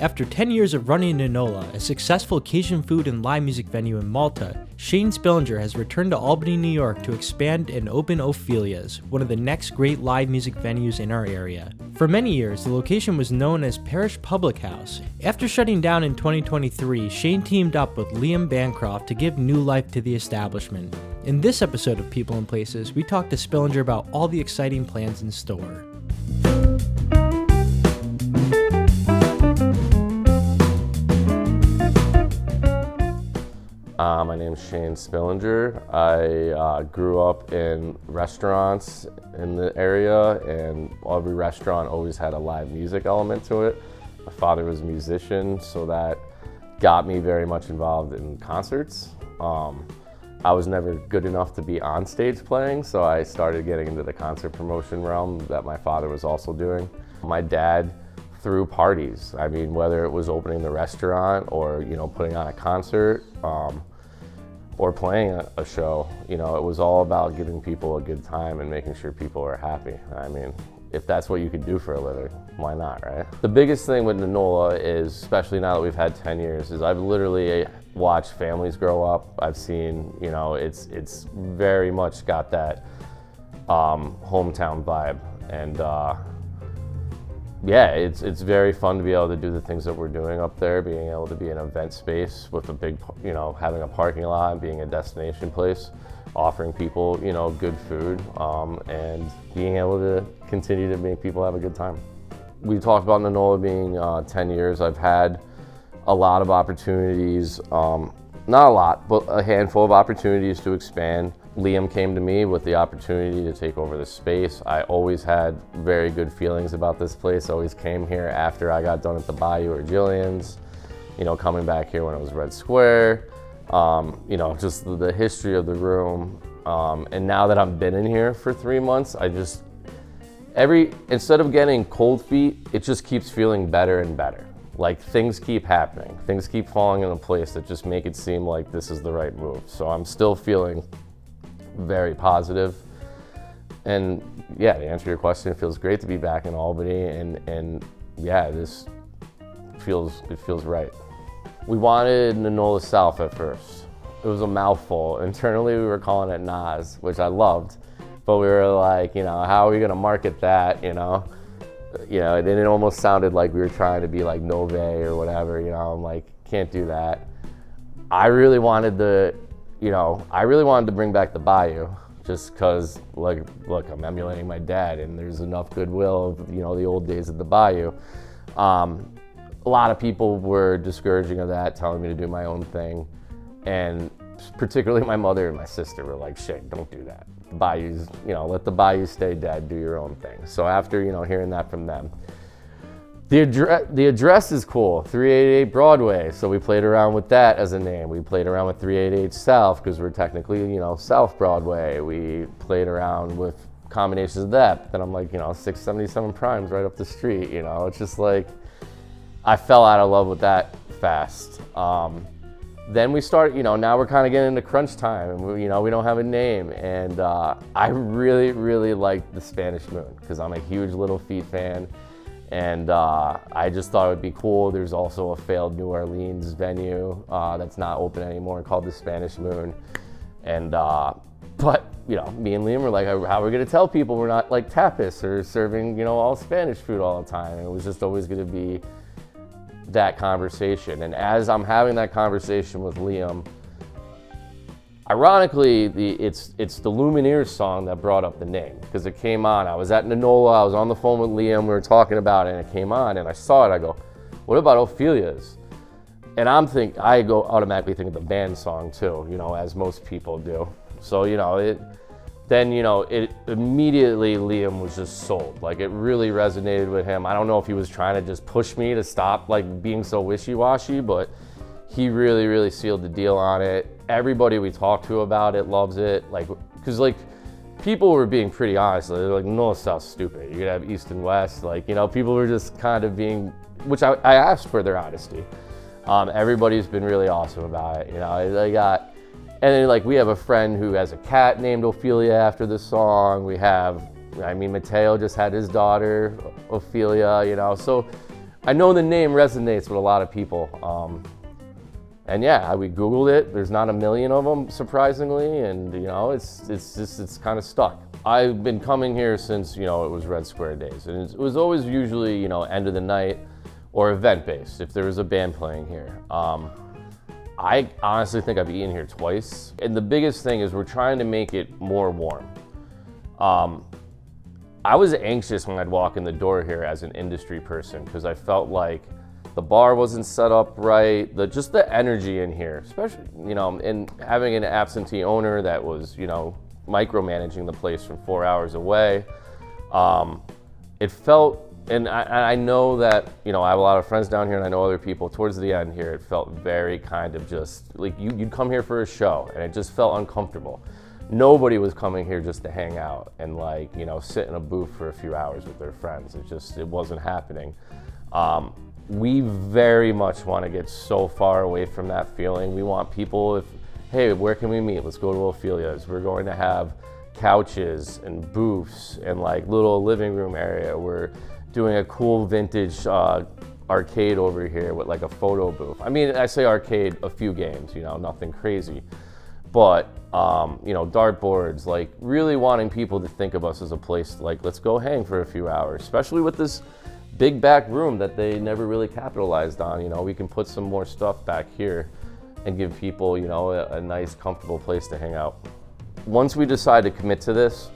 After 10 years of running Nanola, a successful Cajun food and live music venue in Malta, Shane Spillenger has returned to Albany, New York to expand and open Ophelia's, one of the next great live music venues in our area. For many years, the location was known as Parish Public House. After shutting down in 2023, Shane teamed up with Liam Bancroft to give new life to the establishment. In this episode of People and Places, we talked to Spillenger about all the exciting plans in store. My name's Shane Spillenger. I grew up in restaurants in the area, and every restaurant always had a live music element to it. My father was a musician, so that got me very much involved in concerts. I was never good enough to be on stage playing, so I started getting into the concert promotion realm that my father was also doing. My dad threw parties. I mean, whether it was opening the restaurant or, putting on a concert, or playing a show, it was all about giving people a good time and making sure people are happy. I mean, if that's what you could do for a living, why not, right? The biggest thing with Nanola is, especially now that we've had 10 years, is I've literally watched families grow up. I've seen, it's very much got that hometown vibe. And yeah, it's very fun to be able to do the things that we're doing up there, being able to be an event space with a big, having a parking lot and being a destination place, offering people, good food, and being able to continue to make people have a good time. We talked about Nanola being 10 years. I've had a lot of opportunities, not a lot, but a handful of opportunities to expand. Liam came to me with the opportunity to take over the space. I always had very good feelings about this place. I always came here after I got done at the Bayou or Jillian's, coming back here when it was Red Square, just the history of the room. And now that I've been in here for 3 months, instead of getting cold feet, it just keeps feeling better and better. Like, things keep happening. Things keep falling into place that just make it seem like this is the right move. So I'm still feeling very positive. And yeah, to answer your question, it feels great to be back in Albany, and yeah, it feels right. We wanted Nanola South at first. It was a mouthful. Internally, we were calling it Nas, which I loved, but we were like, how are we gonna market that, and it almost sounded like we were trying to be like Nove or whatever, I'm like, can't do that. I really wanted to bring back the Bayou, just because, look, I'm emulating my dad, and there's enough goodwill of, the old days of the Bayou. A lot of people were discouraging of that, telling me to do my own thing, and particularly my mother and my sister were like, Shane, don't do that. The Bayou's, let the Bayou stay dead, do your own thing. So after, hearing that from them, the address is cool, 388 Broadway, so we played around with that as a name. We played around with 388 South, because we're technically, South Broadway. We played around with combinations of that, but then I'm like, 677 Prime's right up the street, it's just like, I fell out of love with that fast. Then we started, now we're kind of getting into crunch time, and we don't have a name, and I really, really like the Spanish Moon, because I'm a huge Little Feat fan. And I just thought it would be cool. There's also a failed New Orleans venue that's not open anymore called the Spanish Moon. And, but, me and Liam were like, how are we gonna tell people we're not like tapas or serving, all Spanish food all the time? And it was just always gonna be that conversation. And as I'm having that conversation with Liam, ironically, it's the Lumineers song that brought up the name, because it came on. I was at Nanola, I was on the phone with Liam, we were talking about it, and it came on, and I saw it, I go, what about Ophelia's? And I go automatically think of the band song too, as most people do. So, it immediately, Liam was just sold. Like, it really resonated with him. I don't know if he was trying to just push me to stop, like, being so wishy-washy, but he really, really sealed the deal on it. Everybody we talked to about it loves it. Because people were being pretty honest. They're like, no, it sounds stupid. You could have East and West. People were just kind of being, which I asked for their honesty. Everybody's been really awesome about it. And then we have a friend who has a cat named Ophelia after this song. Mateo just had his daughter, Ophelia, So I know the name resonates with a lot of people. And yeah, we Googled it. There's not a million of them, surprisingly, and you know, it's kind of stuck. I've been coming here since, you know, it was Red Square days, and it was always usually, you know, end of the night or event-based if there was a band playing here. I honestly think I've eaten here twice, and the biggest thing is we're trying to make it more warm. I was anxious when I'd walk in the door here as an industry person because I felt like the bar wasn't set up right, just the energy in here, especially, you know, and having an absentee owner that was, you know, micromanaging the place from 4 hours away. It felt, and I know that, you know, I have a lot of friends down here and I know other people, towards the end here, it felt very kind of just, like you'd come here for a show and it just felt uncomfortable. Nobody was coming here just to hang out and like, you know, sit in a booth for a few hours with their friends. It wasn't happening. We very much want to get so far away from that feeling. We want people, hey, where can we meet? Let's go to Ophelia's. We're going to have couches and booths and like little living room area. We're doing a cool vintage arcade over here with like a photo booth. I mean, I say arcade, a few games, you know, nothing crazy. But, you know, dartboards, like really wanting people to think of us as a place like, let's go hang for a few hours, especially with this big back room that they never really capitalized on. You know, we can put some more stuff back here and give people, you know, a nice, comfortable place to hang out. Once we decided to commit to this,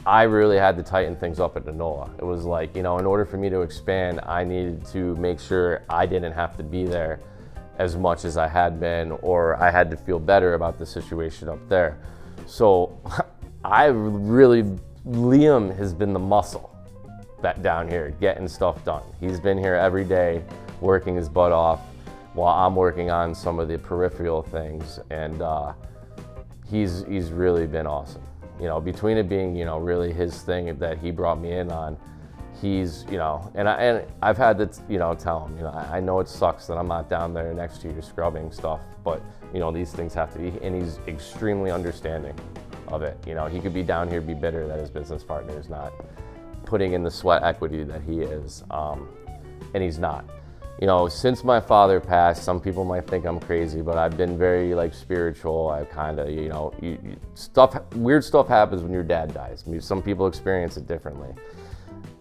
I really had to tighten things up at Nanola. It was like, you know, in order for me to expand, I needed to make sure I didn't have to be there as much as I had been, or I had to feel better about the situation up there. So Liam has been the muscle that down here, getting stuff done. He's been here every day, working his butt off, while I'm working on some of the peripheral things, and he's really been awesome. You know, between it being, you know, really his thing that he brought me in on, he's, you know, and I've had to, you know, tell him, you know, I know it sucks that I'm not down there next to you scrubbing stuff, but, you know, these things have to be, and he's extremely understanding of it. You know, he could be down here, be bitter that his business partner is not putting in the sweat equity that he is, and he's not. You know, since my father passed, some people might think I'm crazy, but I've been very like spiritual. I kind of, you know, weird stuff happens when your dad dies. I mean, some people experience it differently.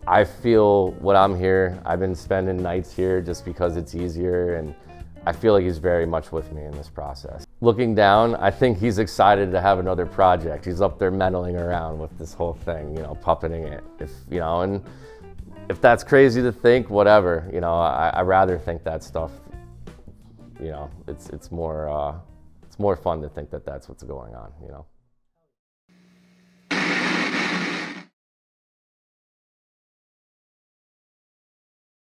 I feel when I'm here, I've been spending nights here just because it's easier, and I feel like he's very much with me in this process. Looking down, I think he's excited to have another project. He's up there meddling around with this whole thing, you know, puppeting it. You know, and if that's crazy to think, whatever, you know, I rather think that stuff, you know, it's more fun to think that that's what's going on, you know.